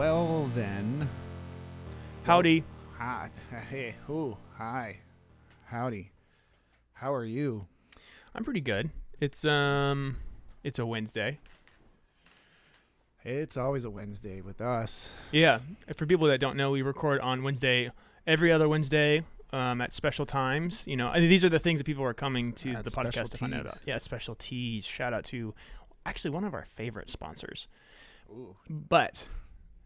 Well then. Howdy. Hi. Hey. Ooh. Hi. Howdy. How are you? I'm pretty good. It's a Wednesday. It's always a Wednesday with us. Yeah. For people that don't know, we record on Wednesday, every other Wednesday, at special times. You know, these are the things that people are coming to At the podcast to find out specialties. about. Yeah, specialties. Shout out to actually one of our favorite sponsors. Ooh. But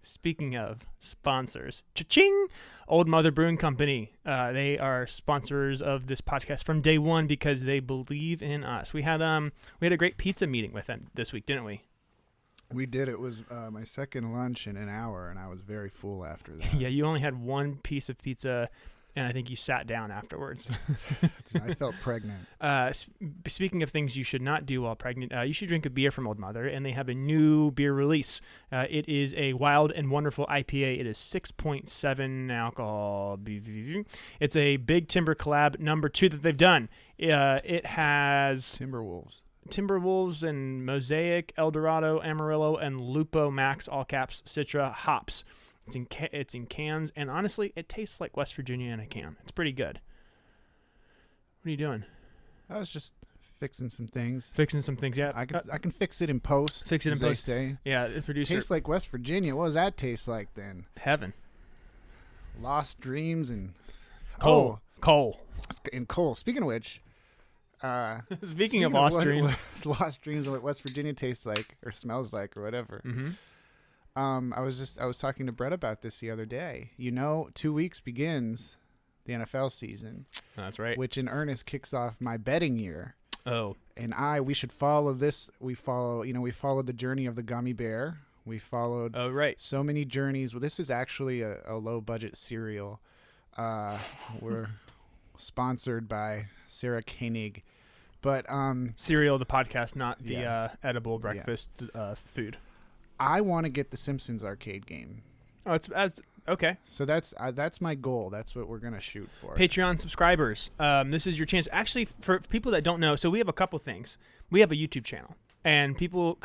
speaking of sponsors, cha-ching! Old Mother Brewing Company. They are sponsors of this podcast from day one because they believe in us. We had a great pizza meeting with them this week, didn't we? We did. It was my second lunch in an hour, and I was very full after that. Yeah, you only had one piece of pizza, and I think you sat down afterwards. I felt pregnant. Speaking of things you should not do while pregnant, you should drink a beer from Old Mother, and they have a new beer release. It is a Wild and Wonderful IPA. It is 6.7 alcohol. It's a Big Timber collab number 2 that they've done. It has Timberwolves and Mosaic, Eldorado, Amarillo, and Lupo Max, all caps, Citra hops. It's in cans, and honestly, it tastes like West Virginia in a can. It's pretty good. What are you doing? I was just fixing some things. Fixing some things, yeah. I can fix it in post. Fix it in as post. They say. Yeah, the producer. Tastes like West Virginia. What does that taste like then? Heaven. Lost dreams and Coal. And coal. Speaking of which, Speaking of lost dreams, lost dreams, and what West Virginia tastes like or smells like or whatever. Mm-hmm. I was talking to Brett about this the other day. 2 weeks begins the NFL season. That's right. Which in earnest kicks off my betting year. Oh. And we should follow this. We followed the journey of the gummy bear. We followed so many journeys. Well, this is actually a low budget cereal. We're sponsored by Sarah Koenig. But cereal, the podcast, not the yes. edible breakfast food. I want to get the Simpsons arcade game. Oh, it's okay. So that's my goal. That's what we're gonna shoot for. Patreon subscribers. This is your chance. Actually, for people that don't know, so we have a couple things. We have a YouTube channel, and people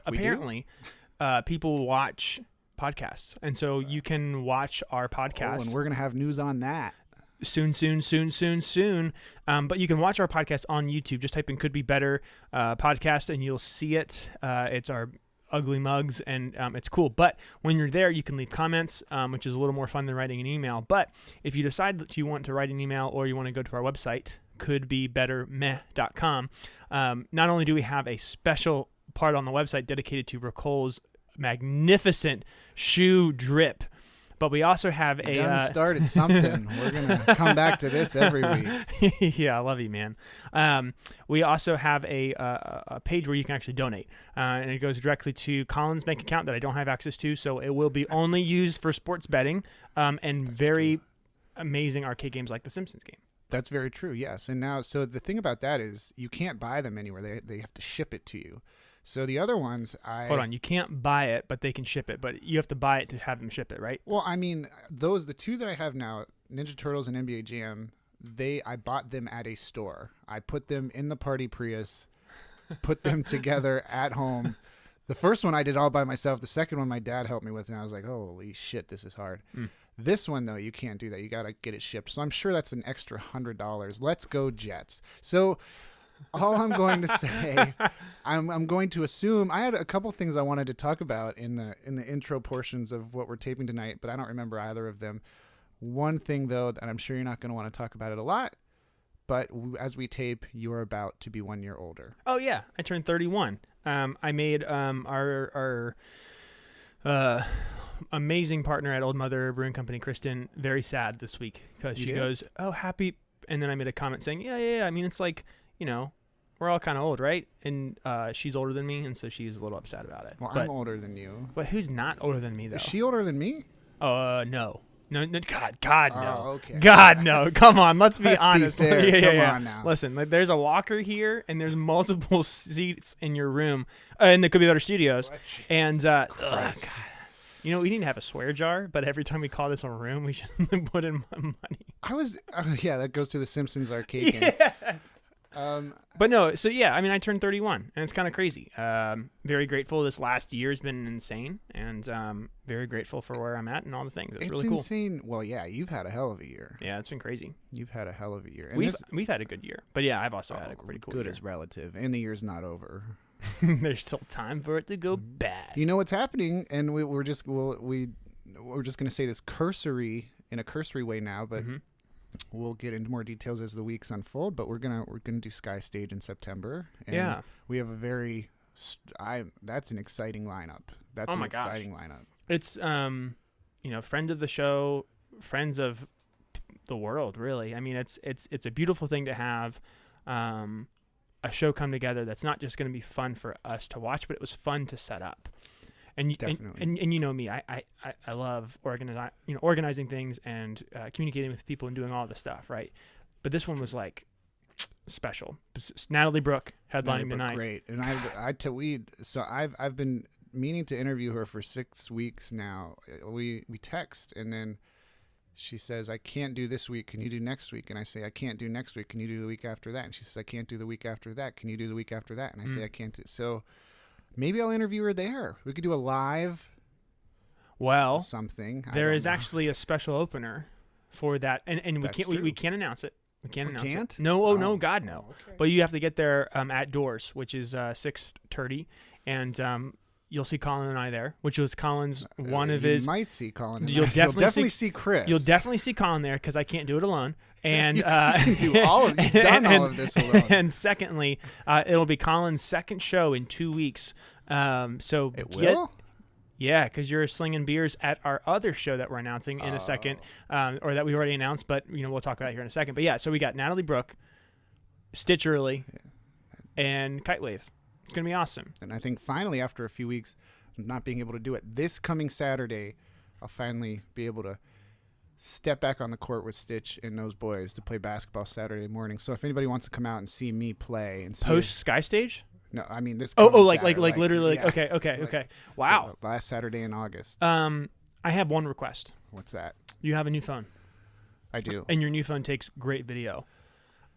people watch podcasts, and so you can watch our podcast. Oh, and we're gonna have news on that. Soon. But you can watch our podcast on YouTube. Just type in "Could Be Better" podcast, and you'll see it. It's our ugly mugs, and it's cool. But when you're there, you can leave comments, which is a little more fun than writing an email. But if you decide that you want to write an email or you want to go to our website, couldbebettermeh.com, not only do we have a special part on the website dedicated to Racole's magnificent shoe drip, but we also have started something. We're going to come back to this every week. Yeah, I love you, man. We also have a page where you can actually donate. And it goes directly to Colin's bank account that I don't have access to, so it will be only used for sports betting and very amazing arcade games like the Simpsons game. That's very true, yes. And now, so the thing about that is you can't buy them anywhere. They have to ship it to you. So the other ones, Hold on, you can't buy it, but they can ship it. But you have to buy it to have them ship it, right? Well, I mean, the two that I have now, Ninja Turtles and NBA Jam, I bought them at a store. I put them in the party Prius, put them together at home. The first one I did all by myself. The second one my dad helped me with, and I was like, holy shit, this is hard. This one, though, you can't do that. You got to get it shipped. So I'm sure that's an extra $100. Let's go Jets. So all I'm going to say, I'm going to assume I had a couple things I wanted to talk about in the intro portions of what we're taping tonight, but I don't remember either of them. One thing, though, that I'm sure you're not going to want to talk about it a lot, but as we tape, you're about to be 1 year older. Oh, yeah. I turned 31. I made our amazing partner at Old Mother Brewing Company, Kristen, very sad this week because she goes, "Oh, happy," and then I made a comment saying, "Yeah. I mean, it's like, we're all kind of old, right?" And she's older than me, and so she's a little upset about it. Well, I'm older than you. But who's not older than me, though? Is she older than me? No. No, God, no. Oh, okay. God, no. Come on, let's be honest. Be fair. Yeah. On now. Listen, there's a walker here, and there's multiple seats in your room, in the Could Be Better Studios. What? And God. We need to have a swear jar, but every time we call this a room, we should put in money. That goes to the Simpsons arcade game. Yes. But no, so yeah, I mean, I turned 31, and it's kind of crazy. Very grateful. This last year has been insane, and very grateful for where I'm at and all the things. It's really cool. It's insane. Well, yeah, you've had a hell of a year. Yeah, it's been crazy. You've had a hell of a year. And we've had a good year, but yeah, I've also had a pretty cool good year. is relative, and the year's not over. There's still time for it to go bad. You know what's happening, and we're just gonna say this in a cursory way now, but. Mm-hmm. We'll get into more details as the weeks unfold, but we're gonna do Sky Stage in September. And yeah, we have a that's an exciting lineup. That's an exciting lineup. It's friend of the show, friends of the world, really. I mean, it's a beautiful thing to have a show come together that's not just going to be fun for us to watch, but it was fun to set up. And you know me, I love organizing things and communicating with people and doing all this stuff, right? But this one was like special. Natalie Brooke headlining the night. Great, and I've been meaning to interview her for 6 weeks now. We text, and then she says, "I can't do this week. Can you do next week?" And I say, "I can't do next week. Can you do the week after that?" And she says, "I can't do the week after that. Can you do the week after that?" And I say, "I can't do." So. Maybe I'll interview her there. We could do a live. Well, something. There is actually a special opener for that, and we can't announce it. We can't announce it. No, no, God, no. Okay. But you have to get there at doors, which is 6:30, and you'll see Colin and I there, which was Colin's one of his. You might see Colin. You'll definitely see Chris. You'll definitely see Colin there because I can't do it alone. And you can do all of you've done all of this alone. And secondly, it'll be Colin's second show in 2 weeks. So it will. Yeah, because you're slinging beers at our other show that we're announcing in a second, or that we already announced, but we'll talk about it here in a second. But yeah, so we got Natalie Brooke, Stitch Early, and Kite Wave. It's gonna be awesome. And I think finally, after a few weeks of not being able to do it, this coming Saturday, I'll finally be able to step back on the court with Stitch and those boys to play basketball Saturday morning. So if anybody wants to come out and see me play and see post Sky Stage. No, I mean this. Like literally. Yeah. Okay. Wow. Last Saturday in August. I have one request. What's that? You have a new phone. I do. And your new phone takes great video.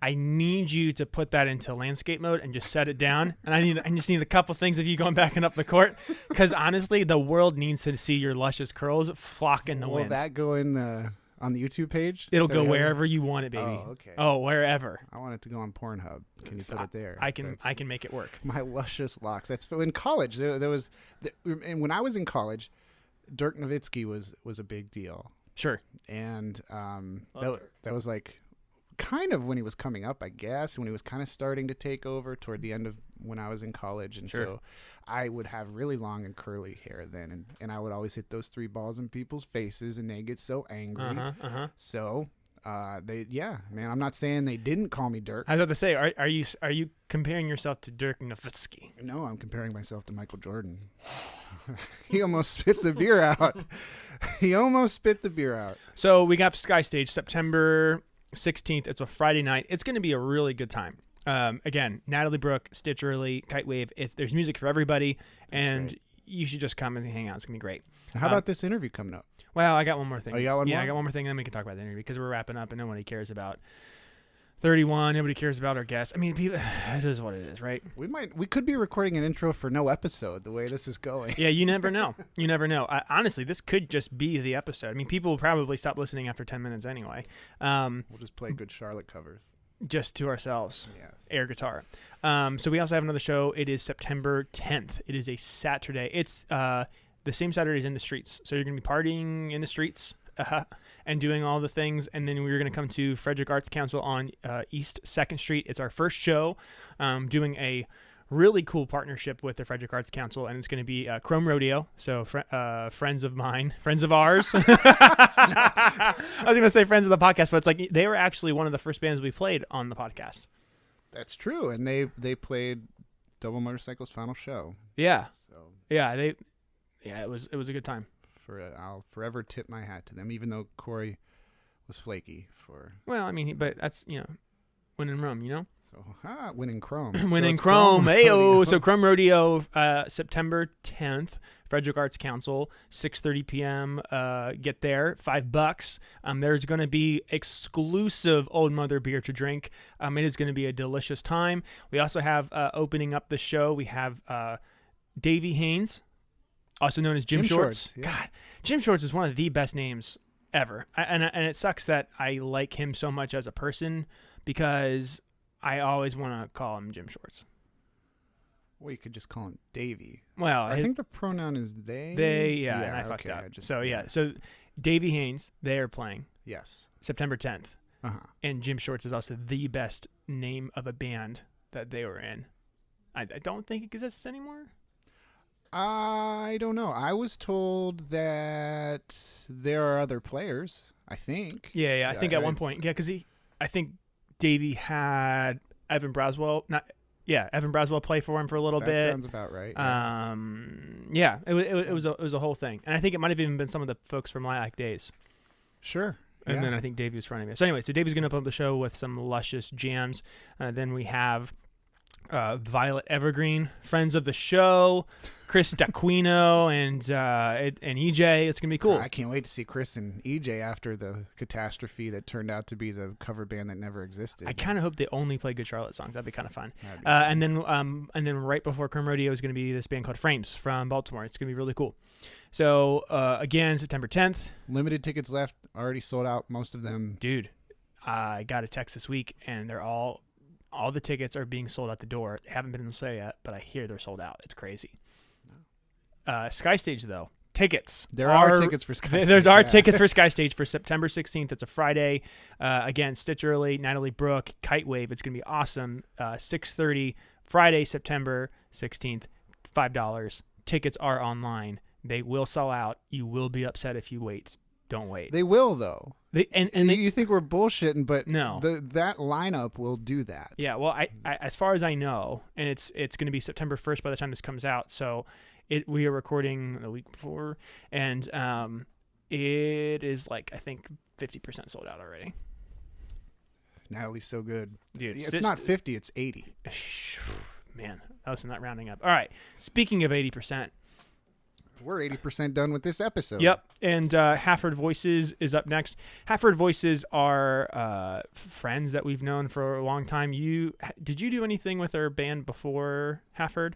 I need you to put that into landscape mode and just set it down. And I just need a couple things of you going back and up the court, because honestly, the world needs to see your luscious curls flock in the wind. Will that go in on the YouTube page? It'll go wherever you want it, baby. Oh, okay. Oh, wherever. I want it to go on Pornhub. Can you put it there? I can make it work. My luscious locks. That's in college. There was, and when I was in college, Dirk Nowitzki was a big deal. Sure. And that was like kind of when he was coming up, I guess, when he was kind of starting to take over toward the end of when I was in college. And sure. So I would have really long and curly hair then, and I would always hit those 3 balls in people's faces, and they get so angry. So man, I'm not saying they didn't call me Dirk. I was about to say, are you comparing yourself to Dirk Nowitzki? No, I'm comparing myself to Michael Jordan. He almost spit the beer out. So we got Sky Stage September 16th. It's a Friday night. It's going to be a really good time. Again, Natalie Brooke, Stitch Early, Kite Wave. There's music for everybody, and you should just come and hang out. It's going to be great. How about this interview coming up? Well, I got one more thing. Oh, you got one more? Yeah, I got one more thing, and then we can talk about the interview, because we're wrapping up, and nobody cares about 31. Nobody cares about our guests. I mean, people, it is what it is, right? We could be recording an intro for no episode the way this is going. Yeah, you never know. You never know. Honestly, this could just be the episode. I mean, people will probably stop listening after 10 minutes anyway. We'll just play good Charlotte covers. Just to ourselves. Yes. Air guitar. So we also have another show. It is September 10th. It is a Saturday. It's the same Saturday as In the Streets. So you're going to be partying in the streets and doing all the things. And then we're going to come to Frederick Arts Council on East 2nd Street. It's our first show, doing a really cool partnership with the Frederick Arts Council, and it's going to be Chrome Rodeo. So friends of mine, friends of ours. I was going to say friends of the podcast, but it's like they were actually one of the first bands we played on the podcast. That's true, and they played Double Motorcycle's final show. Yeah. So it was a good time. I'll forever tip my hat to them, even though Corey was flaky for. Well, I mean, but that's when in Rome, So, winning Chrome. Winning So Chrome. Rodeo. So Chrome Rodeo, September 10th, Frederick Arts Council, 6:30 p.m. Get there, $5. There's going to be exclusive Old Mother beer to drink. It is going to be a delicious time. We also have opening up the show. We have Davey Haynes, also known as Jim Shorts. Yeah. God, Jim Shorts is one of the best names ever, and it sucks that I like him so much as a person because I always want to call him Jim Shorts. Well, you could just call him Davey. Well, I think the pronoun is they. And I fucked up. Yeah. So Davey Haynes, they are playing Yes. September 10th. Uh-huh. And Jim Shorts is also the best name of a band that they were in. I don't think it exists anymore. I don't know. I was told that there are other players, I think. Yeah. I think at one point. Yeah, because I think Davey had Evan Braswell play for him for a little bit. That sounds about right. Yeah. It was a whole thing, and I think it might have even been some of the folks from Lilac Days. Sure. And yeah. then I think Davey was running it. So anyway, Davey's going to open up the show with some luscious jams. Then we have Violet Evergreen, friends of the show, Chris D'Aquino, and EJ. It's going to be cool. I can't wait to see Chris and EJ after the catastrophe that turned out to be the cover band that never existed. I kind of hope they only play Good Charlotte songs. That'd be kind of fun. And then right before Chrome Rodeo is going to be this band called Frames from Baltimore. It's going to be really cool. So again, September 10th. Limited tickets left. Already sold out. Most of them. Dude, I got a text this week, and they're all the tickets are being sold out the door. They haven't been on sale yet, but I hear they're sold out. It's crazy. Sky Stage, though. Tickets. There are tickets for Sky Stage. There's tickets for Sky Stage for September 16th. It's a Friday. Again, Stitch Early, Natalie Brooke, Kite Wave. It's going to be awesome. 6:30, Friday, September 16th, $5. Tickets are online. They will sell out. You will be upset if you wait. Don't wait. They will, though. You think we're bullshitting, but no, that lineup will do that. Yeah, well, I as far as I know, and it's going to be September 1st by the time this comes out. So we are recording the week before, and it is like I think 50% sold out already. Natalie's so good, dude. It's not 50, it's 80. Man, listen, not rounding up. All right, speaking of 80%. We're 80% done with this episode. Yep, and Halford Voices is up next. Halford Voices are friends that we've known for a long time. Did you do anything with our band before Halford?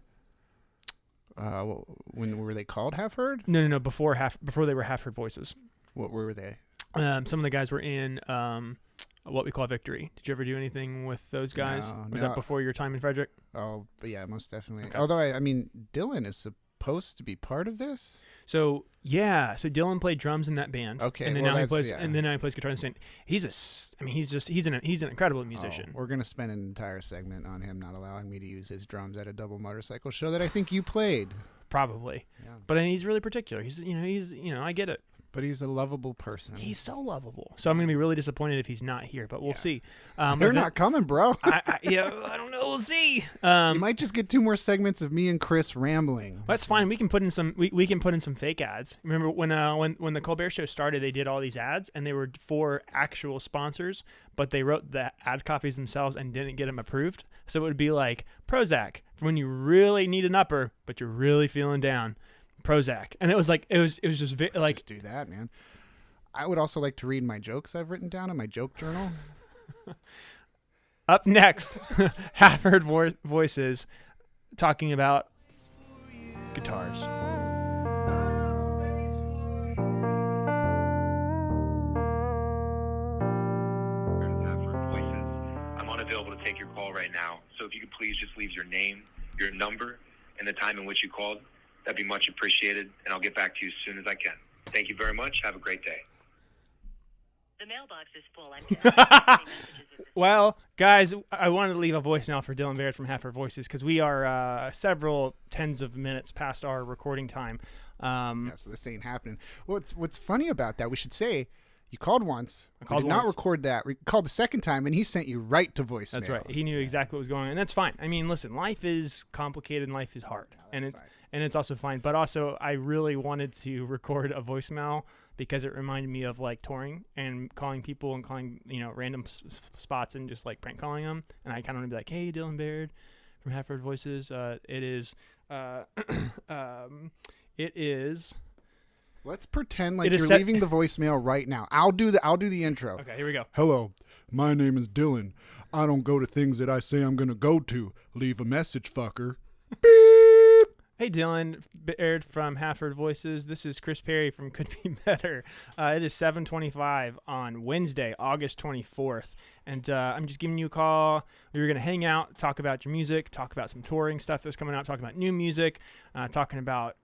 When were they called Halford? No. Before they were Halford Voices. What were they? Some of the guys were in what we call Victory. Did you ever do anything with those guys? Was that before your time in Frederick? Oh, but yeah, most definitely. Okay. Although I mean, Dylan is supposed to be part of this. So Dylan played drums in that band. Okay, and then well, now he plays guitar in the band. He's an incredible musician. We're gonna spend an entire segment on him not allowing me to use his drums at a double motorcycle show that I think you played. Probably, yeah. But he's really particular. He's I get it. But he's a lovable person. He's so lovable. So I'm going to be really disappointed if he's not here, but we'll see. You're not coming, bro. I don't know. We'll see. You might just get 2 more segments of me and Chris rambling. That's fine. We can put in some. We can put in some fake ads. Remember when the Colbert Show started, they did all these ads, and they were for actual sponsors, but they wrote the ad copies themselves and didn't get them approved. So it would be like Prozac for when you really need an upper, but you're really feeling down. Prozac, and it was just like just do that, man. I would also like to read my jokes I've written down in my joke journal. Up next, Halford Voices talking about guitars. I'm unavailable to take your call right now, so if you could please just leave your name, your number, and the time in which you called. That'd be much appreciated, and I'll get back to you as soon as I can. Thank you very much. Have a great day. The mailbox is full. I'm Well, guys, I wanted to leave a voicemail for Dylan Baird from Halford Voices because we are several tens of minutes past our recording time. So this ain't happening. What's funny about that, we should say, You called once. I called did not once. record that. We called the second time, and he sent you right to voicemail. That's right. He knew exactly what was going on, and that's fine. I mean, listen, life is complicated and life is hard, and it's also fine. But also, I really wanted to record a voicemail because it reminded me of like touring and calling people and calling random spots and just like prank calling them. And I kind of want to be like, "Hey, Dylan Baird from Half Heard Voices. It is." Let's pretend like you're leaving the voicemail right now. I'll do the intro. Okay, here we go. Hello, my name is Dylan. I don't go to things that I say I'm going to go to. Leave a message, fucker. Beep. Hey, Dylan Baird from Half Heard Voices. This is Chris Perry from Could Be Better. It is 7:25 on Wednesday, August 24th. And I'm just giving you a call. We were going to hang out, talk about your music, talk about some touring stuff that's coming out, talking about new music, talking about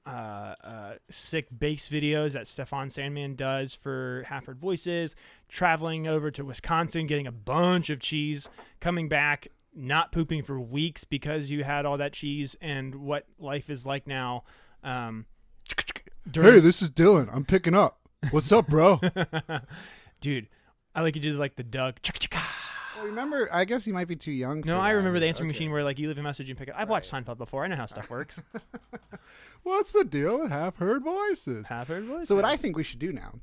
sick bass videos that Stefan Sandman does for Half Heard Voices, traveling over to Wisconsin, getting a bunch of cheese, coming back, not pooping for weeks because you had all that cheese, and what life is like now. Hey, this is Dylan. I'm picking up. What's up, bro? Dude, I like you did like the Doug. Well, remember, I guess you might be too young. No, for I that. remember the answering machine where like you leave a message and pick it. I've watched Seinfeld before. I know how stuff works. What's the deal with Half Heard Voices? Half Heard Voices. So what I think we should do now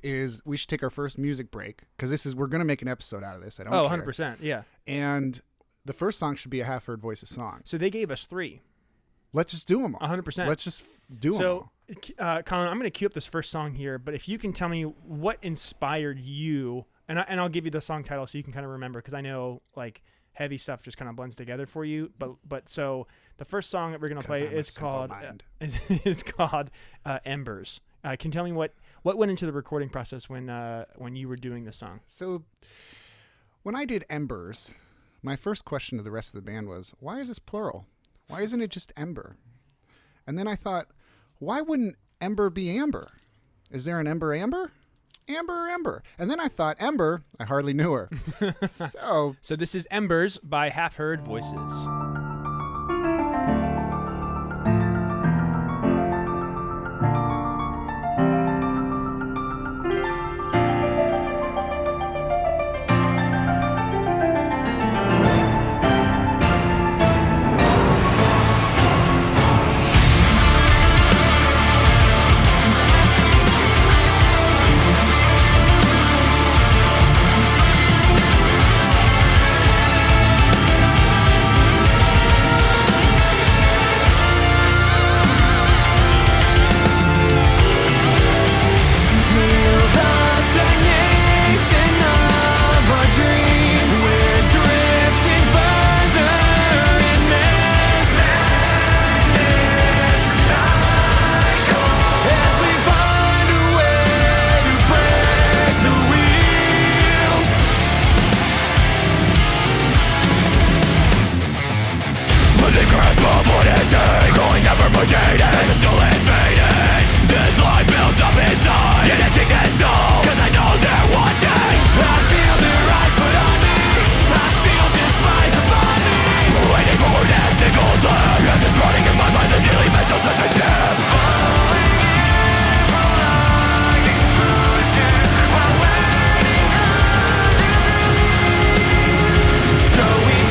is we should take our first music break because we're going to make an episode out of this. I don't care. 100%. Yeah. And the first song should be a Half Heard Voices song. So they gave us 3. Let's just do them all. 100%. Let's just do them all. So, Colin, I'm going to cue up this first song here, but if you can tell me what inspired you, and I'll give you the song title so you can kind of remember, because I know like heavy stuff just kind of blends together for you. But so the first song that we're going to play is called Embers. Can you tell me what went into the recording process when you were doing the song? So when I did Embers, my first question to the rest of the band was, why is this plural? Why isn't it just Ember? And then I thought, why wouldn't Ember be Amber? Is there an Ember Amber? Amber. And then I thought, Ember, I hardly knew her. So this is Embers by Half Heard Voices.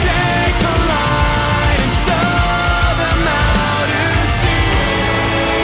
Take the light and show them how to see.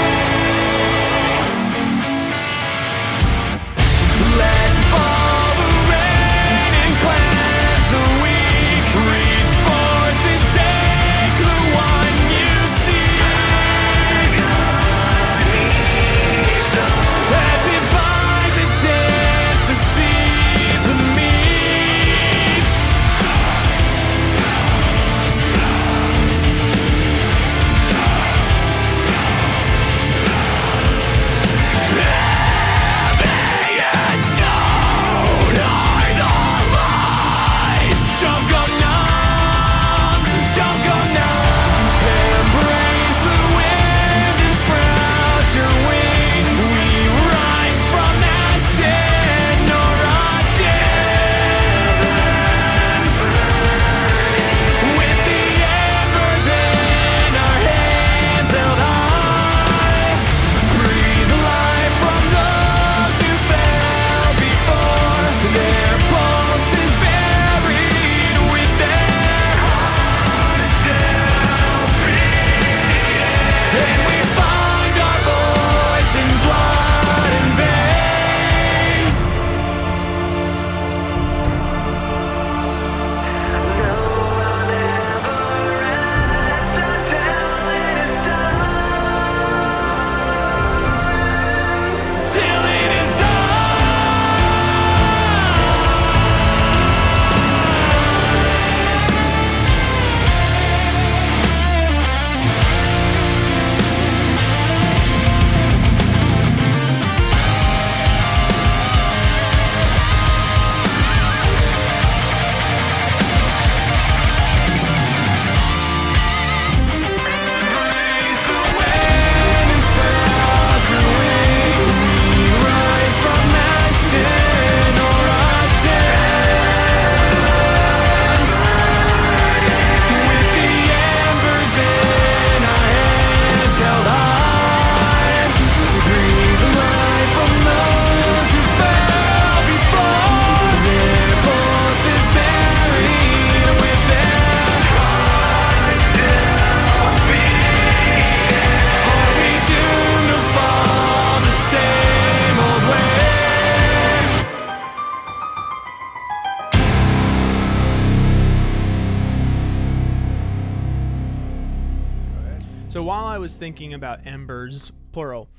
So while I was thinking about embers, plural,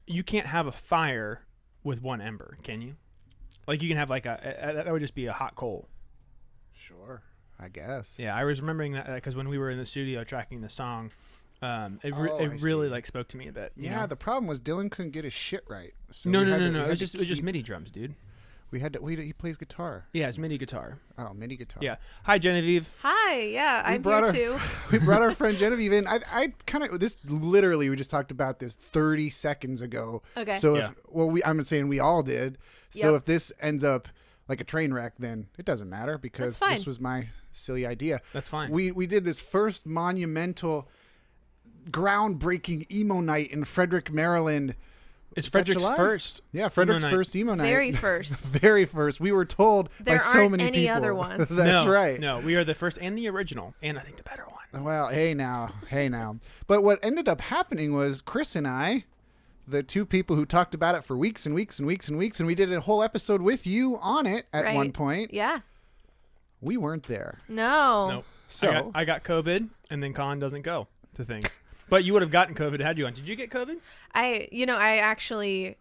you can't have a fire with one ember, can you? Like you can have like that would just be a hot coal. Sure, I guess. Yeah, I was remembering that because when we were in the studio tracking the song, it I really see. like spoke to me a bit. you Yeah, know? the problem was Dylan couldn't get his shit right. So No. we had It was to just keep- MIDI drums, dude. We had to. He plays guitar. Yeah, it's MIDI guitar. Oh, MIDI guitar. Yeah. Hi, Genevieve. Hi, yeah, I'm here too. We brought our friend Genevieve in. I kind of this literally we just talked about this 30 seconds ago. Okay. So Yeah. I'm saying we all did. So Yep. if this ends up like a train wreck, then it doesn't matter because That's fine. this was my silly idea. That's fine. We did this first monumental, groundbreaking emo night in Frederick, Maryland. It's Is that Frederick's July? first. Yeah, Frederick's night. first emo night. Very first. Very first. We were told There by so aren't many any people. other ones. That's no, right. No, we are the first and the original, and I think the better one. Well, hey now. But what ended up happening was Chris and I, the two people who talked about it for weeks and weeks and weeks and weeks, and we did a whole episode with you on it at Right. one point. Yeah. We weren't there. No. Nope. So I got COVID, and then Colin doesn't go to things. But you would have gotten COVID had you on. Did you get COVID? I actually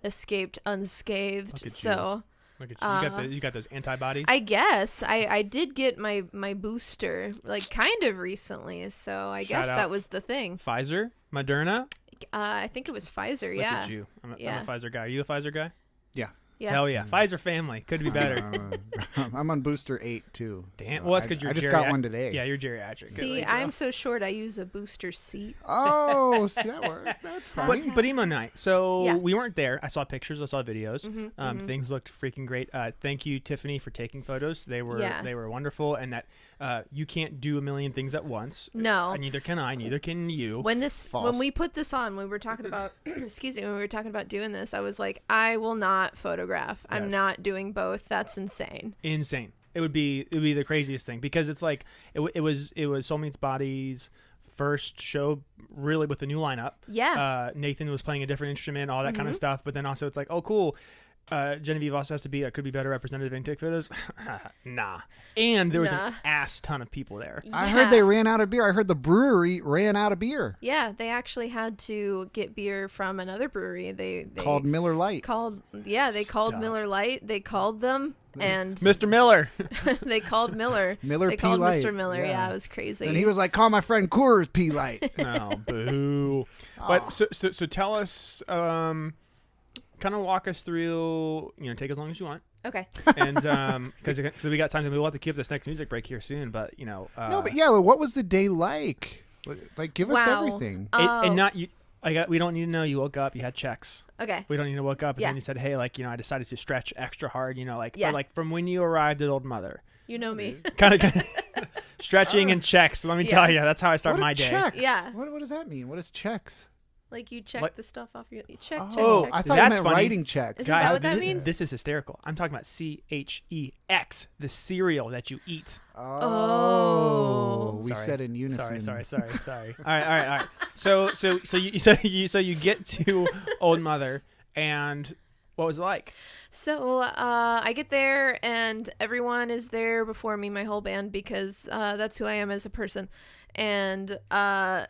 escaped unscathed. Look at you. So Look at you. You got those antibodies. I guess I did get my booster like kind of recently. So I guess out. that was the thing. Pfizer, Moderna. I think it was Pfizer. Look Yeah. at you. I'm a Yeah. Pfizer guy. Are you a Pfizer guy? yeah. Yeah. Hell yeah. Pfizer family. Could be better. I'm on booster 8 too. Damn. So Well, that's because I you're just geriatric. got one today. Yeah, you're geriatric. See, Good, I'm so short. I use a booster seat. Oh, see that worked. That's funny. But emo night. So Yeah. we weren't there. I saw pictures. I saw videos. Mm-hmm, Things looked freaking great. Thank you, Tiffany, for taking photos. They were wonderful. And that you can't do a million things at once. No. Neither can I. Neither can you. When False. we put this on, when we were talking about excuse me, when we were talking about doing this, I was like, I will not photograph. I'm Yes. not doing both. That's insane. Insane. It would be the craziest thing because it's like it was Soul Meets Body's first show really with the new lineup. Yeah. Nathan was playing a different instrument, all that kind of stuff. But then also it's like, oh cool. Genevieve also has to be could be better representative and take photos. Nah. And there was Nah. an ass ton of people there. I heard they ran out of beer. I heard the brewery ran out of beer. Yeah, they actually had to get beer from another brewery. They Called Miller Lite. called Miller Lite. They called them and Mr. Miller. they called Miller. Miller They P. called Light. Mr. Miller. Yeah. Yeah, it was crazy. And he was like, call my friend Coors P. Light. Oh, boo. But so tell us kind of walk us through, take as long as you want. okay. And because so we got time, we'll have to keep this next music break here soon. But No, but yeah, well, what was the day like? Like, give us Wow. everything. and not you. We don't need to know you woke up, you had checks. Okay. We don't need to wake up and Yeah. then you said, hey, I decided to stretch extra hard. Yeah. But like from when you arrived at Old Mother, You know me. kind of stretching and checks. Let me tell you, that's how I start What are my day. checks? Yeah. What does that mean? What is checks? Like you check What? the stuff off your you check. Oh, check. I thought you That's meant funny. writing checks. Isn't that what that thi- means? This is hysterical. I'm talking about CHEX, the cereal that you eat. Oh. We Sorry. said in unison. Sorry. All right. So you get to Old Mother, and what was it like? So I get there and everyone is there before me, my whole band, because that's who I am as a person. And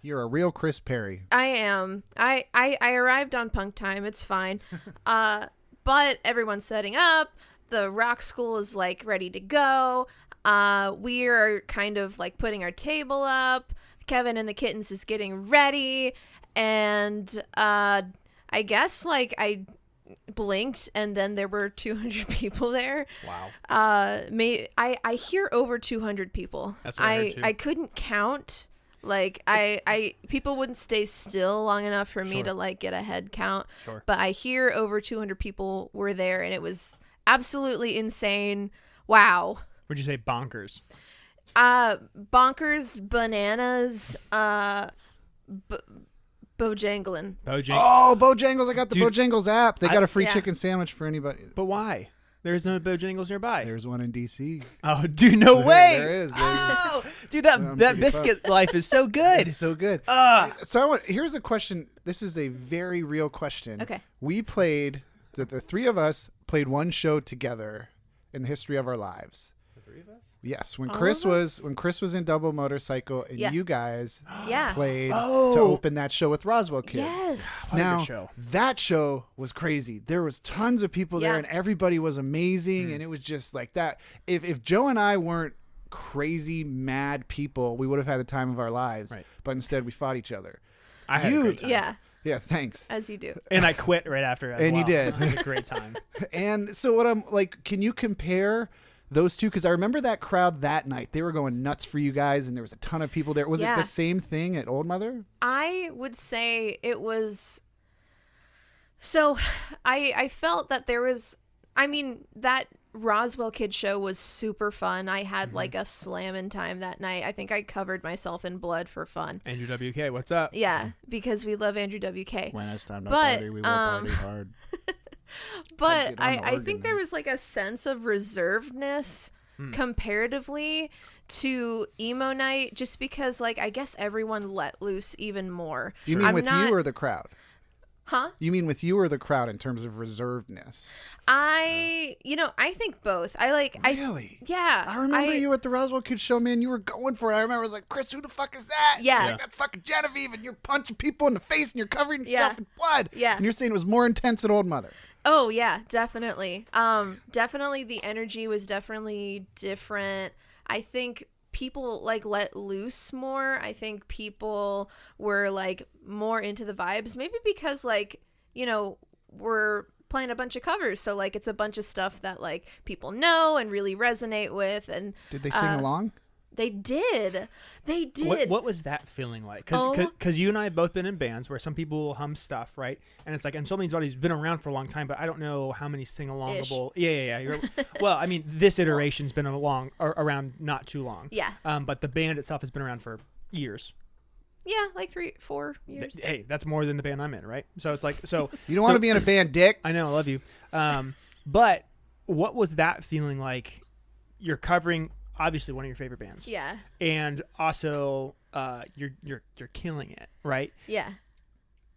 You're a real Chris Perry. I am. I arrived on punk time. It's fine. But everyone's setting up. The rock school is like ready to go. We are kind of like putting our table up. Kevin and the Kittens is getting ready. And I guess like I blinked and then there were 200 people there. Wow. I hear over 200 people. That's what I heard, too. I couldn't count. Like I people wouldn't stay still long enough for me Sure. to like get a head count. Sure. But I hear over 200 people were there and it was absolutely insane. Wow. Would you say bonkers? Bonkers, bananas, Bojangling. Bojangles. Oh, Bojangles. I got the Dude, Bojangles app. They got a free Yeah. chicken sandwich for anybody. But why? There's no Bojangles nearby. There's one in D.C. Oh, dude, no way. There is. Oh, dude, I'm that pretty biscuit life is so good. It's so good. Ah. So here's a question. This is a very real question. Okay. We played, the three of us played one show together in the history of our lives. The three of us? Yes, when All Chris of was us? in Double Motorcycle and Yeah. you guys Yeah. played Oh. to open that show with Roswell Kid. Yes. What a Now good show. that show was crazy. There was tons of people there, Yeah. and everybody was amazing, and it was just like that. If Joe and I weren't crazy mad people, we would have had the time of our lives. Right. But instead, we fought each other. I had a great time. Yeah. Yeah, thanks. As you do. And I quit right after. As And you well. did. I had a great time. And so what I'm like, can you compare those two? Because I remember that crowd that night. They were going nuts for you guys, and there was a ton of people there. Was it Yeah. the same thing at Old Mother? I would say it was. So, I felt that there was. I mean, that Roswell Kid show was super fun. I had like a slammin' time that night. I think I covered myself in blood for fun. Andrew WK, what's up? Yeah, because we love Andrew WK. When it's time to But, party, we will party hard. But get on the I organ think then. there was like a sense of reservedness comparatively to emo night, just because like I guess everyone let loose even more. You mean I'm with not- you or the crowd? Huh? You mean with you or the crowd in terms of reservedness? I think both. Really? Yeah. I remember you at the Roswell Kids show, man. You were going for it. I remember I was like, Chris, who the fuck is that? Yeah. He's like, that's fucking Genevieve, and you're punching people in the face, and you're covering Yeah. yourself in blood. Yeah. And you're saying it was more intense at Old Mother. Oh yeah, definitely. Definitely the energy was definitely different. I think people like let loose more. I think people were like more into the vibes. Maybe because like, we're playing a bunch of covers, so like it's a bunch of stuff that like people know and really resonate with. And Did they sing along? They did. They did. What was that feeling like? Oh. Because you and I have both been in bands where some people will hum stuff, right? And it's like, and so many buddies been around for a long time, but I don't know how many sing-alongable. Yeah. Well, I mean, this iteration's been around not too long. Yeah. But the band itself has been around for years. Yeah, like 3-4 years. Hey, that's more than the band I'm in, right? So it's like, so You don't want to be in a band, Dick. I know, I love you. But what was that feeling like? You're covering obviously one of your favorite bands. Yeah. And also, you're killing it, right? Yeah.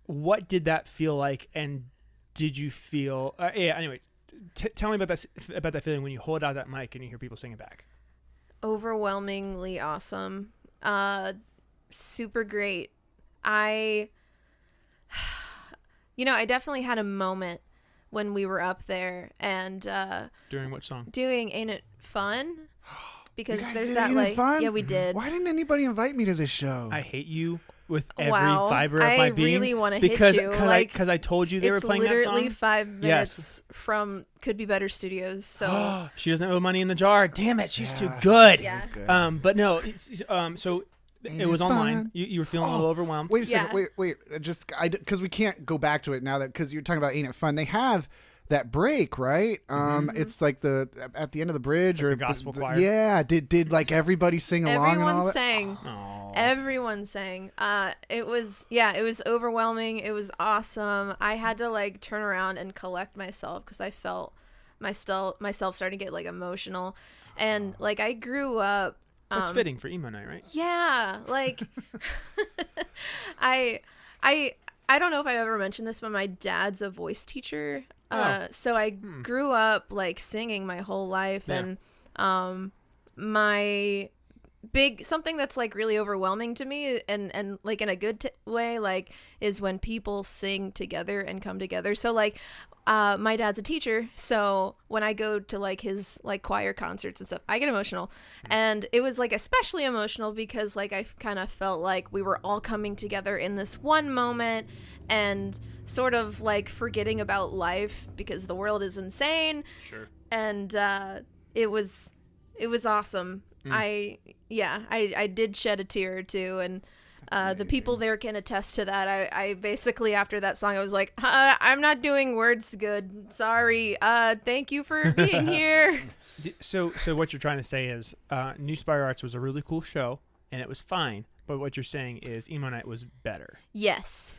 What did that feel like? And did you feel? Anyway, tell me about that feeling when you hold out that mic and you hear people sing it back. Overwhelmingly awesome. Super great. I definitely had a moment when we were up there and During which song? doing Ain't It Fun? Because You guys there's did that Ain't It like Fun? yeah, we did. Why didn't anybody invite me to this show? I hate you with every Wow. fiber of I my being. really wanna hit because you, like, because I told you they were It's playing that literally song. 5 minutes Yes. from Could Be Better Studios. So She doesn't owe money in the jar. Damn it, she's too Yeah. good. yeah. That's good. But no, so Ain't it was it online. fun? You were feeling a little overwhelmed. Wait a second. Yeah. Wait. Because we can't go back to it now because you're talking about Ain't It Fun. They have that break, right? It's like at the end of the bridge or the gospel choir. Yeah. Did like everybody sing along and all Everyone that? sang. Aw. Everyone sang. It was overwhelming. It was awesome. I had to like turn around and collect myself because I felt myself starting to get like emotional, and like I grew up. That's fitting for emo night, right? Yeah, like I don't know if I've ever mentioned this, but my dad's a voice teacher. So I grew up like singing my whole life, Yeah. and my something that's like really overwhelming to me and like in a good way like is when people sing together and come together. So like my dad's a teacher, so when I go to like his like choir concerts and stuff, I get emotional. And it was like especially emotional because like I kind of felt like we were all coming together in this one moment and sort of like forgetting about life because the world is insane. Sure. And it was awesome. I did shed a tear or two, and the people there can attest to that. I basically after that song I was like, I'm not doing words good, sorry, thank you for being here. So what you're trying to say is New Spire Arts was a really cool show and it was fine, but what you're saying is emo night was better. Yes.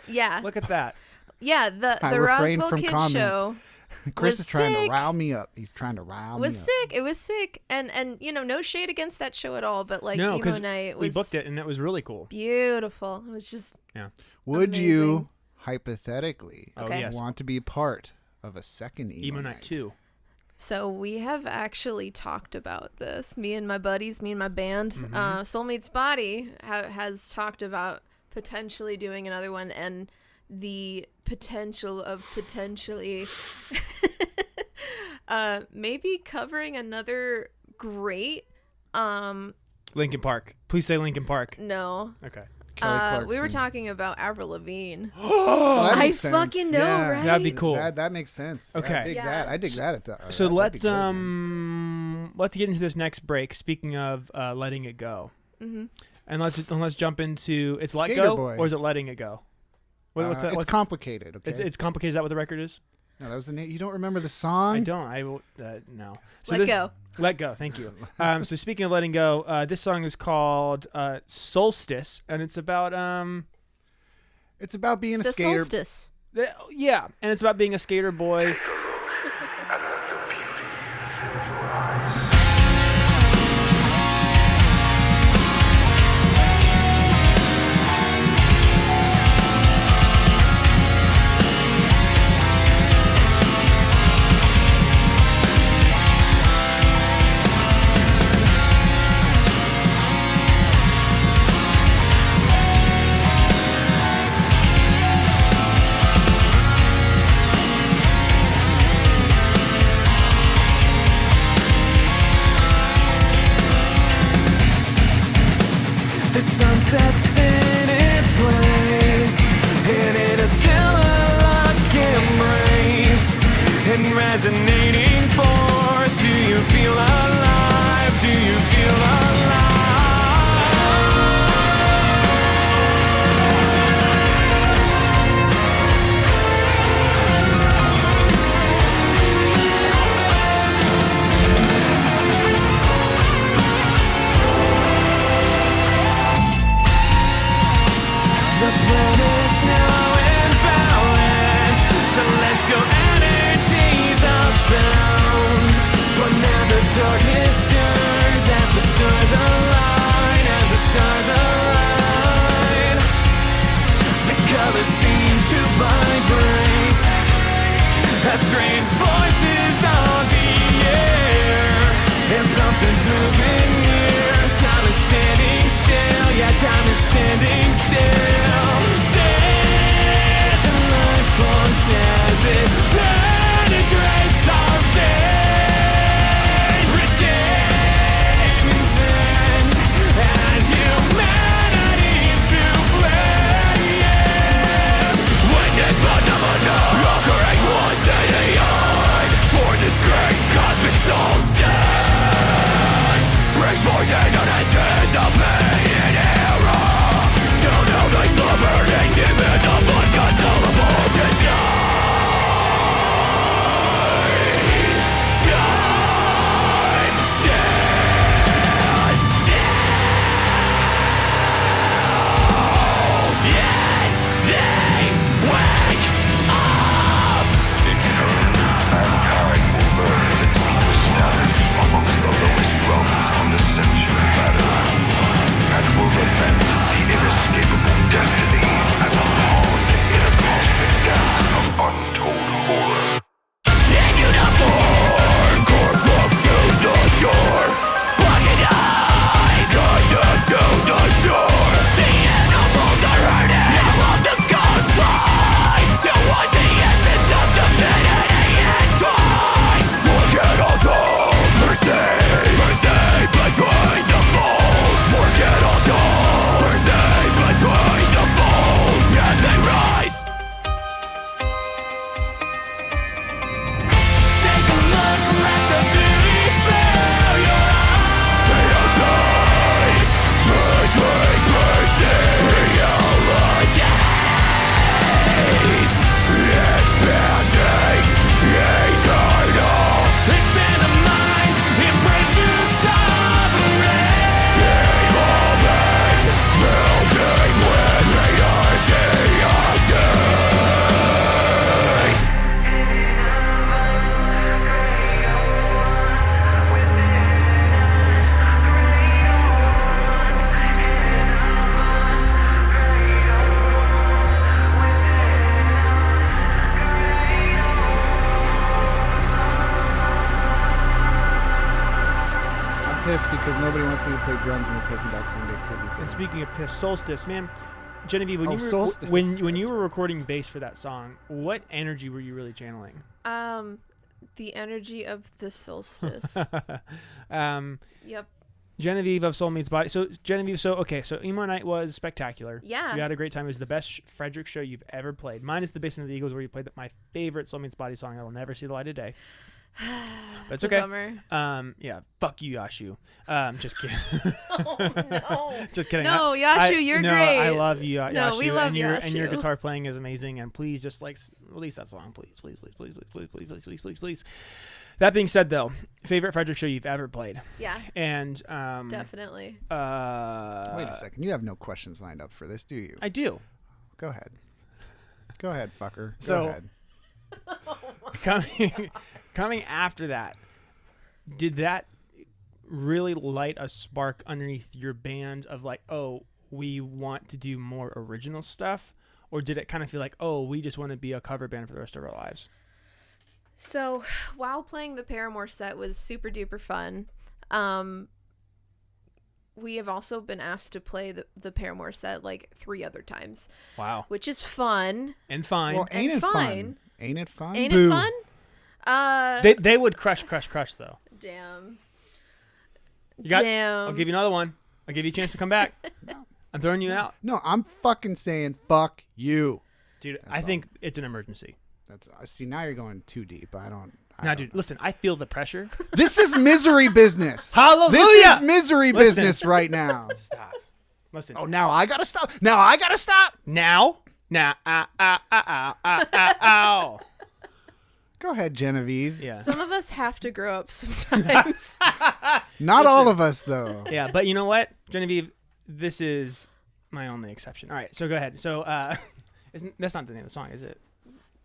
Yeah. Look at that. Yeah, I the refrain Roswell from Kids comment. show Chris was is trying sick. to rile me up. He's trying to rile me up. sick. It was sick. And no shade against that show at all, but like No, emo because night we was booked it and it was really cool. beautiful. It was just Yeah. Would Amazing. you hypothetically Oh Okay. yes. want to be part of a second Emo night 2. So we have actually talked about this. Me and my buddies, me and my band, Soulmate's Body has talked about potentially doing another one, and the potential of potentially maybe covering another great Linkin Park. Please say Linkin Park. no. Okay. Kelly Clarkson. We were talking about Avril Lavigne. Oh, that I makes sense. fucking know, Yeah. right? That'd be cool. That makes sense. Okay. I dig Yeah. that. I dig that. So that'd let's be good, man. let's get into this next break. Speaking of letting it go, and let's jump into it's let Skater go Boy. or is it letting it go? What's that? It's What's, complicated. Okay. it's complicated. Is that what the record is? No, that was the name. You don't remember the song? I don't. I will. No. So Let go. Let go. Thank you. So speaking of letting go, this song is called Solstice, and it's about It's about being a The skater. solstice. yeah, and it's about being a skater boy. The sun sets in its place, and it is still a lock embrace. And resonating force, do you feel alive? Do you feel alive? The planet's now in balance, celestial energies abound. But now the darkness stirs as the stars nobody wants me to play drums in the Taking Back Sunday tribute band. And speaking of Solstice, man, Genevieve, when Solstice. when you were recording bass for that song, what energy were you really channeling? The energy of the solstice. Yep. Genevieve of Soul Meets Body. So Genevieve, so Emo Night was spectacular. Yeah. You had a great time. It was the best Frederick show you've ever played. Mine is the Bass and the Eagles, where you played my favorite Soul Meets Body song that will never see the light of day. But it's okay. Bummer. Yeah, fuck you, Yashu. Just kidding. Oh, no. Just kidding. No, Yashu, you're no, great. I love you, Yashu. No, we love and your Yashu. guitar playing is amazing. And please, just like release that song, please, please, please, please, please, please, please, please, please, please. That being said, though, favorite Frederick show you've ever played? Yeah. And Definitely. Wait a second. You have no questions lined up for this, do you? I do. Go ahead. Go ahead, fucker. So- Go ahead. Coming after that, did that really light a spark underneath your band of like, oh, we want to do more original stuff? Or did it kind of feel like, oh, we just want to be a cover band for the rest of our lives? So, while playing the Paramore set was super duper fun, we have also been asked to play the Paramore set like 3 other times. Wow. Which is fun. And fine. Well, ain't And it fun? fine. Ain't it fun? Ain't Boo. it fun? They would crush though. Damn. I'll give you another one. I'll give you a chance to come back. I'm throwing you out. No, I'm fucking saying fuck you. Dude, That's I all. think it's an emergency. That's see, now you're going too deep. I don't Dude, listen, I feel the pressure. This is misery business. Hallelujah! This is misery Listen. business right now. Stop. Listen. Oh, now I gotta stop. Now I gotta stop. Now, ow. Go ahead, Genevieve. Yeah. Some of us have to grow up sometimes. Not all of us, though. Yeah, but you know what, Genevieve, this is my only exception. All right, so go ahead. So, that's not the name of the song, is it?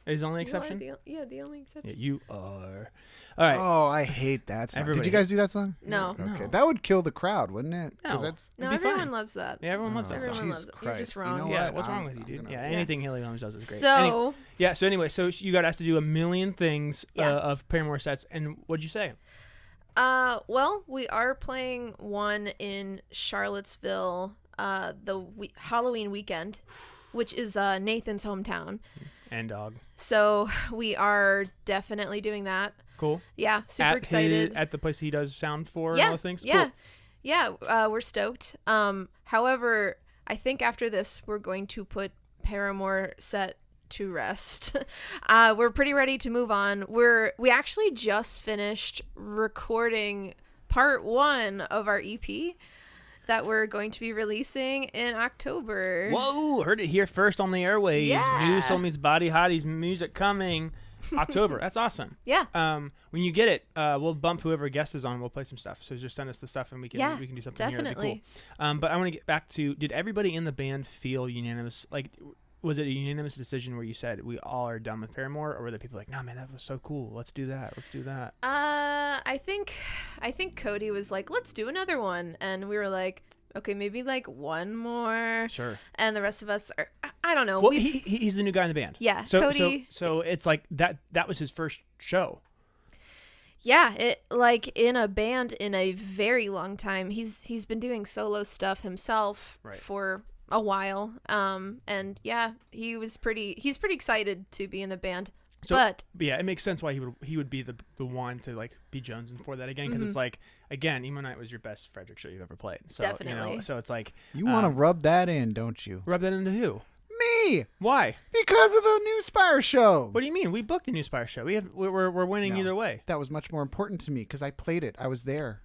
Is the only exception? The only exception. Yeah, you are. All right. Oh, I hate that song. Everybody Did you guys do that song? No. Okay, No. that would kill the crowd, wouldn't it? 'Cause No. that's No, It'd be everyone fine. loves that. Yeah, everyone loves that Everyone song. loves it. You're just You wrong. know Yeah, what? what's wrong I'm- with you, I'm dude? gonna- Yeah, anything Haley Williams does is great. So, So anyway, so you got asked to do a million things Yeah. of Paramore sets, and what'd you say? well, we are playing one in Charlottesville Halloween weekend, which is Nathan's hometown. And dog. So we are definitely doing that. Cool. Yeah, super excited. At the place he does sound for and Yeah, all the things? yeah, Cool. yeah. We're stoked. However, I think after this, we're going to put Paramore set to rest. We're pretty ready to move on. We actually just finished recording part 1 of our EP that we're going to be releasing in October. Whoa, heard it here first on the airwaves. Yeah. New Soul Meets Body Hotties music coming October. That's awesome. Yeah. When you get it, we'll bump whoever guest is on. We'll play some stuff. So just send us the stuff and we can do something here. That'd definitely. be cool. But I want to get back to, did everybody in the band feel unanimous? Like, was it a unanimous decision where you said we all are done with Paramore, or were there people like, no man, that was so cool, let's do that. I think Cody was like, let's do another one, and we were like, okay, maybe like one more. Sure. And the rest of us are, I don't know. Well, he's the new guy in the band. Yeah, So Cody. So it's like that was his first show. Yeah, it like in a band in a very long time. He's been doing solo stuff himself Right. for a while. And yeah, he's pretty excited to be in the band. So, but yeah, it makes sense why he would be the one to like be jonesing for that again, because it's like, again, Emo Night was your best Frederick show you've ever played. So Definitely. so it's like You want to rub that in, don't you? rub that into who? Me, Why? because of the new Spire show. What do you mean? We booked the new Spire show. We're winning No. either way. That was much more important to me because I played it. I was there.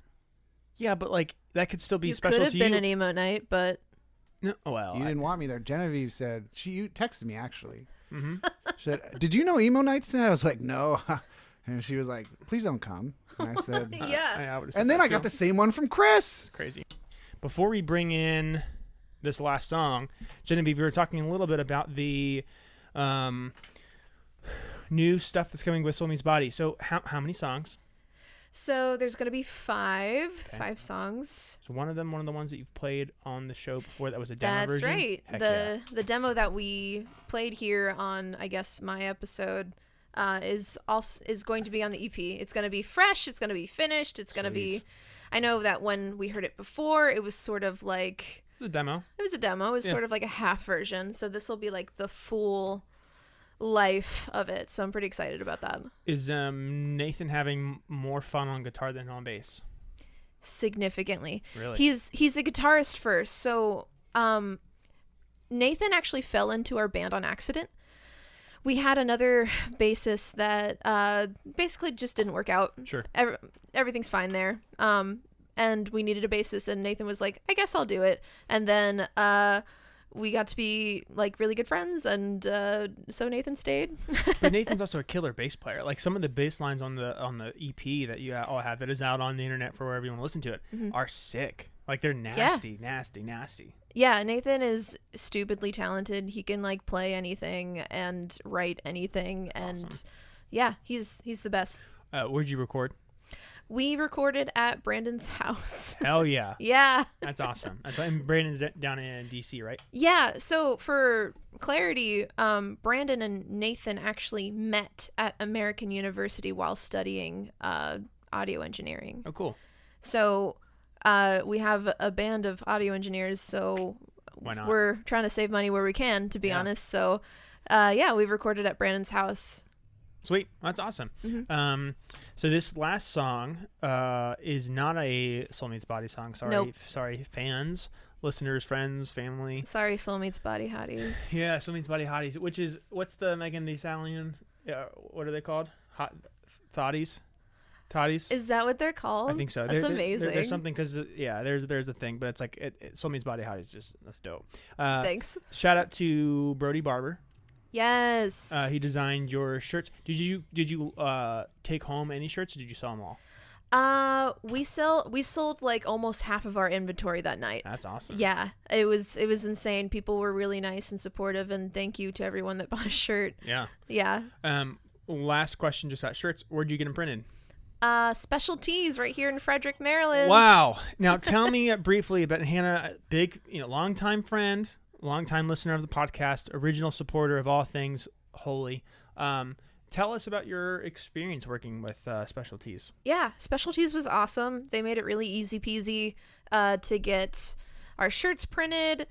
Yeah, but like that could still be you special could have to been you. an emo night, but No, well, You didn't want me there. Genevieve said you texted me actually. Mm-hmm. She said, "Did you know emo nights tonight?" I was like, "No," and she was like, "Please don't come." And I said, yeah. I would've said and then that I got too. the same one from Chris. It's crazy. Before we bring in this last song, Genevieve, we were talking a little bit about the new stuff that's coming with Soul Meets Body. So how many songs? So there's gonna be five songs. So one of the ones that you've played on the show before, that was a demo That's version? right. Heck yeah. The demo that we played here on, I guess, my episode is going to be on the EP. It's going to be fresh. It's going to be finished. It's going to be. I know that when we heard it before, it was sort of like It's a demo. It was a demo. It was Yeah. sort of like a half version. So this will be like the full life of it. So I'm pretty excited about that. Is Nathan having more fun on guitar than on bass? Significantly. Really? He's a guitarist first. So Nathan actually fell into our band on accident. We had another bassist that basically just didn't work out. Sure. Everything's fine there. And we needed a bassist, and Nathan was like, I guess I'll do it. And then we got to be like really good friends, and so Nathan stayed. But Nathan's also a killer bass player. Like some of the bass lines on the EP that you all have that is out on the internet for wherever you want to listen to it are sick. Like they're nasty. Yeah, Nathan is stupidly talented. He can like play anything and write anything. That's and awesome. yeah, he's the best. Where'd you record? We recorded at Brandon's house. Hell yeah. Yeah. That's awesome. And Brandon's down in DC, right? Yeah. So for clarity, Brandon and Nathan actually met at American University while studying audio engineering. Oh, cool. So we have a band of audio engineers. So Why not? we're trying to save money where we can, to be Yeah. honest. So yeah, we recorded at Brandon's house. Sweet. That's awesome. So this last song is not a Soul Meets Body song. Sorry, Nope. sorry, fans, listeners, friends, family. Sorry, Soul Meets Body Hotties. Yeah, Soul Meets Body Hotties, which is, what's the Megan Thee Stallion? What are they called? Hot Thotties? Toddies? Is that what they're called? I think so. That's amazing. There's something because there's a thing, but it's like Soul Meets Body Hotties. That's dope. Thanks. Shout out to Brody Barber. Yes. He designed your shirts. Did you take home any shirts, or did you sell them all? We sold like almost half of our inventory that night. That's awesome. Yeah, it was insane. People were really nice and supportive, and thank you to everyone that bought a shirt. Yeah. Yeah. Last question, just about shirts. Where'd you get them printed? Special Tees right here in Frederick, Maryland. Wow. Now tell me briefly about Hannah, big, longtime friend, longtime listener of the podcast, original supporter of all things holy. Tell us about your experience working with Special Tees. Yeah, Special Tees was awesome. They made it really easy peasy to get our shirts printed.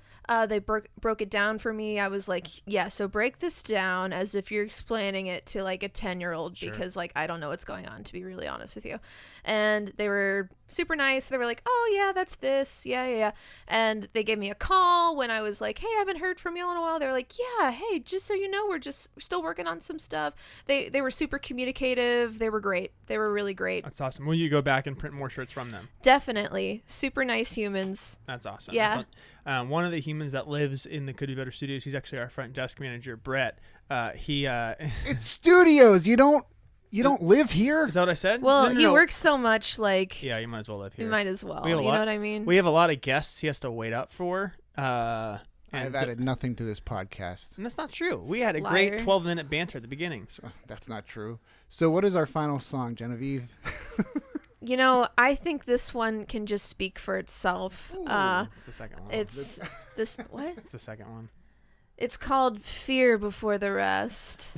They broke it down for me. I was like, yeah, so break this down as if you're explaining it to like a 10-year-old Sure. because like I don't know what's going on, to be really honest with you. And they were super nice. They were like, oh yeah, that's this. Yeah. And they gave me a call when I was like, hey, I haven't heard from y'all in a while. They were like, yeah, hey, just so you know, we're still working on some stuff. They were super communicative. They were great. They were really great. That's awesome. Will you go back and print more shirts from them? Definitely. Super nice humans. That's awesome. Yeah. One of the humans that lives in the Could Be Better Studios, he's actually our front desk manager, Brett. It's studios. You don't live here. Is that what I said? Well, No. he works so much, like, Yeah, you might as well live here. you might as well. We have a You know lot- what I mean? We have a lot of guests he has to wait up for. I've And added nothing to this podcast. and that's not true. We had a Liar. great 12-minute banter at the beginning. So that's not true. So what is our final song, Genevieve? You know, I think this one can just speak for itself. It's the second one. It's this what? It's the second one. It's called Fear Before the Rest.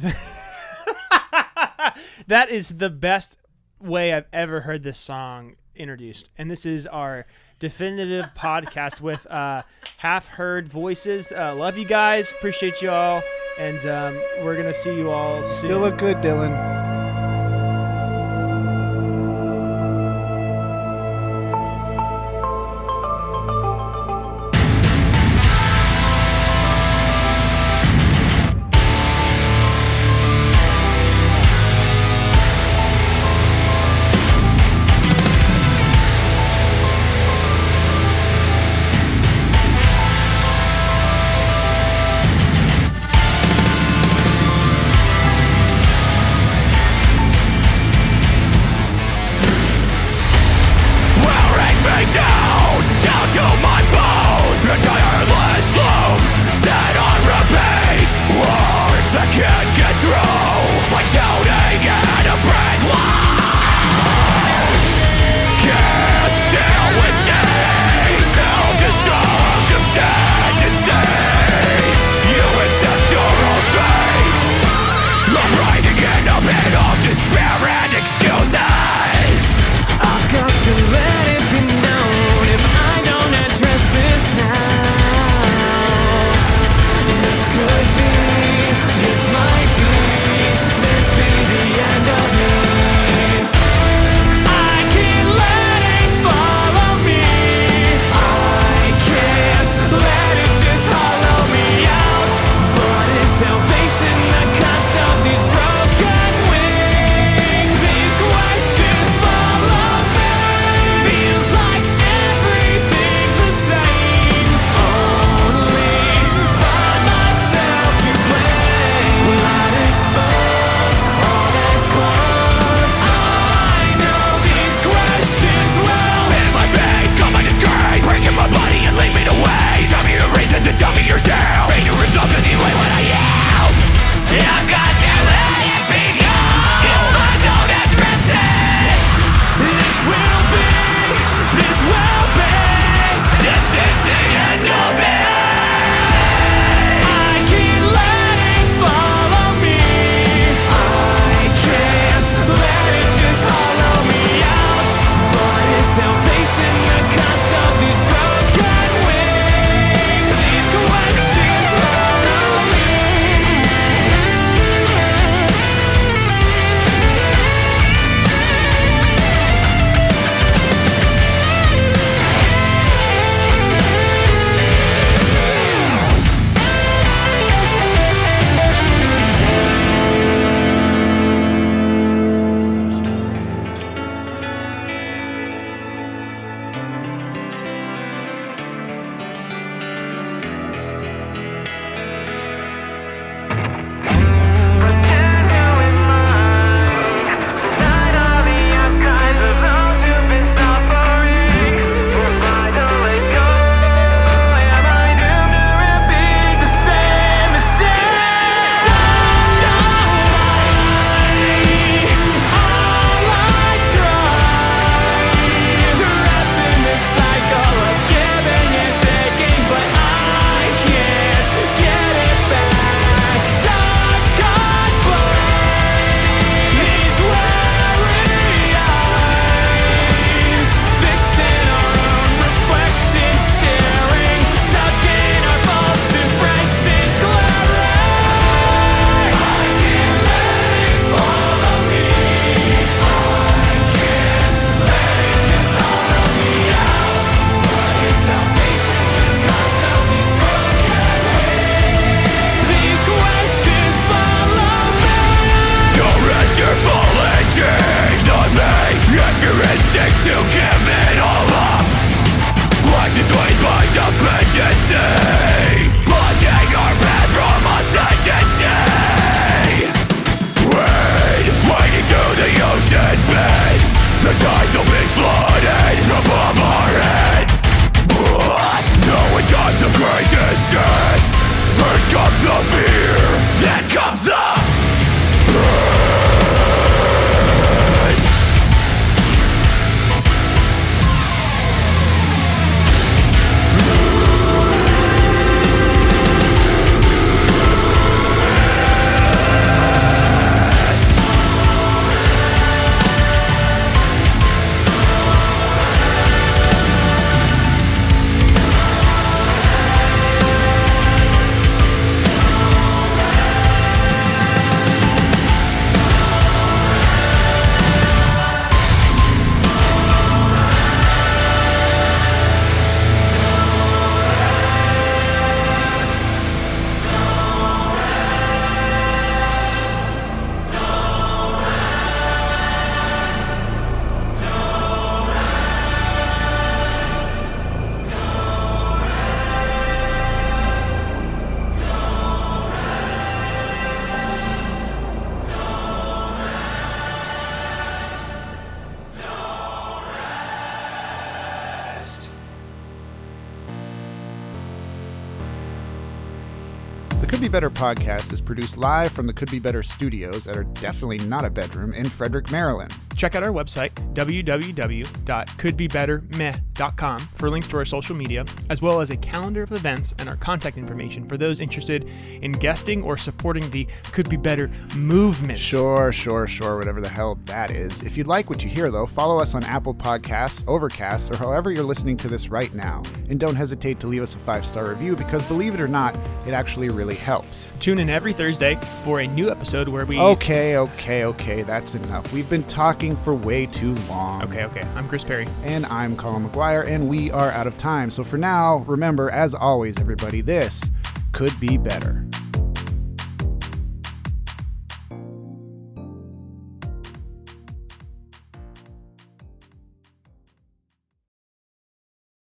That is the best way I've ever heard this song introduced. And this is our definitive podcast with half-heard voices. Love you guys. Appreciate you all. And we're going to see you all soon. Still look good, Dylan. The Could Be Better podcast is produced live from the Could Be Better studios that are definitely not a bedroom in Frederick, Maryland. Check out our website, www.couldbebettermeh.com, for links to our social media, as well as a calendar of events and our contact information for those interested in guesting or supporting the Could Be Better movement. Sure, whatever the hell that is. If you'd like what you hear, though, follow us on Apple Podcasts, Overcast, or however you're listening to this right now. And don't hesitate to leave us a 5-star review because, believe it or not, it actually really helps. Tune in every Thursday for a new episode where we... Okay, that's enough. We've been talking for way too long. Okay. I'm Chris Perry. And I'm Colin McGuire, and we are out of time. So for now, remember, as always, everybody, this could be better.